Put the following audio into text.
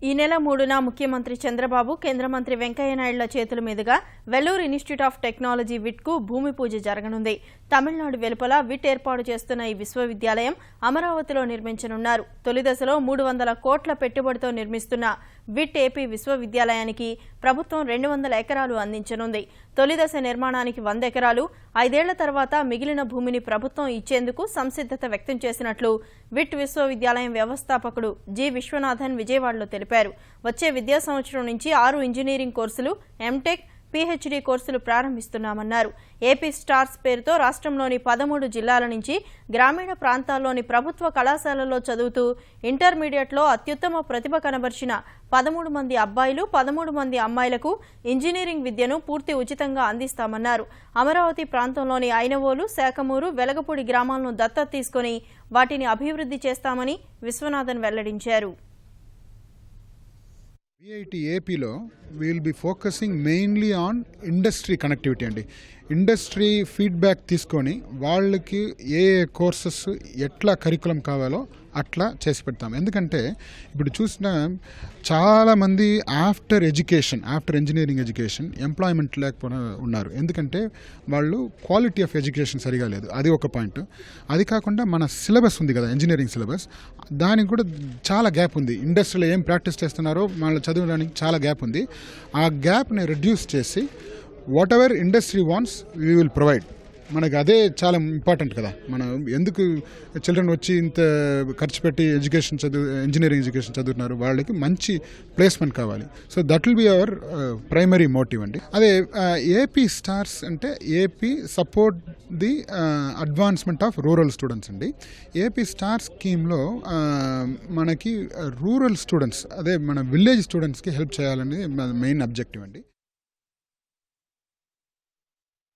ఈ నెల 3న ముఖ్యమంత్రి చంద్రబాబు, కేంద్ర మంత్రి వెంకయ్య నాయుడుల చేతుల మీదుగా వెల్లూరు ఇన్స్టిట్యూట్ ఆఫ్ టెక్నాలజీ విట్కు భూమి పూజ జరగనుంది. తమిళనాడు వెలుపల విట్ ఏర్పాటు చేస్తున్న ఈ విశ్వవిద్యాలయం అమరావతిలో నిర్మించనున్నారు. తొలి దశలో 300 కోట్ల పెట్టుబడితో నిర్మిస్తున్న విట్ ఏపీ విశ్వవిద్యాలయానికి ప్రభుత్వం 200 ఎకరాలు అందించనుంది. తొలి దశ నిర్మాణానికి 100 ఎకరాలు, 5 ఏళ్ల తర్వాత మిగిలిన భూమిని ప్రభుత్వం ఇచ్చేందుకు సంసిద్ధత వ్యక్తం చేసినట్లు విట్ విశ్వవిద్యాలయం వ్యవస్థాపకుడు జి విశ్వనాథన్ విజయవాడలో తెలిపారు. వచ్చే విద్యా సంవత్సరం నుంచి 6 ఇంజనీరింగ్ కోర్సులు, ఎంటెక్, పీహెచ్డీ కోర్సులు ప్రారంభిస్తున్నామన్నారు. ఏపీ స్టార్స్ పేరుతో రాష్ట్రంలోని 13 జిల్లాల నుంచి గ్రామీణ ప్రాంతాల్లోని ప్రభుత్వ కళాశాలల్లో చదువుతూ ఇంటర్మీడియట్లో అత్యుత్తమ ప్రతిభ కనబర్చిన 13 మంది అబ్బాయిలు, 13 మంది అమ్మాయిలకు ఇంజనీరింగ్ విద్యను పూర్తి ఉచితంగా అందిస్తామన్నారు. అమరావతి ప్రాంతంలోని ఐనవోలు, శాఖమూరు, వెలగపూడి గ్రామాలను దత్తత తీసుకుని వాటిని అభివృద్ధి చేస్తామని విశ్వనాథన్ వెల్లడించారు. VIT ఏపీలో will be focusing mainly on industry connectivity అండి. ఇండస్ట్రీ ఫీడ్బ్యాక్ తీసుకొని వాళ్ళకి ఏ కోర్సెస్ ఎట్లా కరికులం కావాలో అట్లా చేసి పెడతాం. ఎందుకంటే ఇప్పుడు చూసిన చాలామంది ఆఫ్టర్ ఇంజనీరింగ్ ఎడ్యుకేషన్ ఎంప్లాయ్మెంట్ లేకపోయినా ఉన్నారు. ఎందుకంటే వాళ్ళు క్వాలిటీ ఆఫ్ ఎడ్యుకేషన్ సరిగా లేదు. అది ఒక పాయింట్. అది కాకుండా మన సిలబస్ ఉంది కదా, ఇంజనీరింగ్ సిలబస్, దానికి కూడా చాలా గ్యాప్ ఉంది. ఇండస్ట్రీలో ఏం ప్రాక్టీస్ చేస్తున్నారో వాళ్ళు చదవడానికి చాలా గ్యాప్ ఉంది. ఆ గ్యాప్ని రెడ్యూస్ చేసి what ever industry wants we will provide. మనకు అదే చాలా ఇంపార్టెంట్ కదా. మనం ఎందుకు చిల్డ్రన్ వచ్చి ఇంత ఖర్చు పెట్టి ఇంజనీరింగ్ ఎడ్యుకేషన్ చదువుతున్నారు, వాళ్ళకి మంచి ప్లేస్మెంట్ కావాలి. So that will be our primary motive అండి. అదే ఏపీ స్టార్స్ అంటే AP support the advancement of rural students అండి. ఏపీ స్టార్ స్కీమ్లో మనకి రూరల్ స్టూడెంట్స్, అదే మన విలేజ్ స్టూడెంట్స్కి హెల్ప్ చేయాలనేది మెయిన్ అబ్జెక్టివ్ అండి.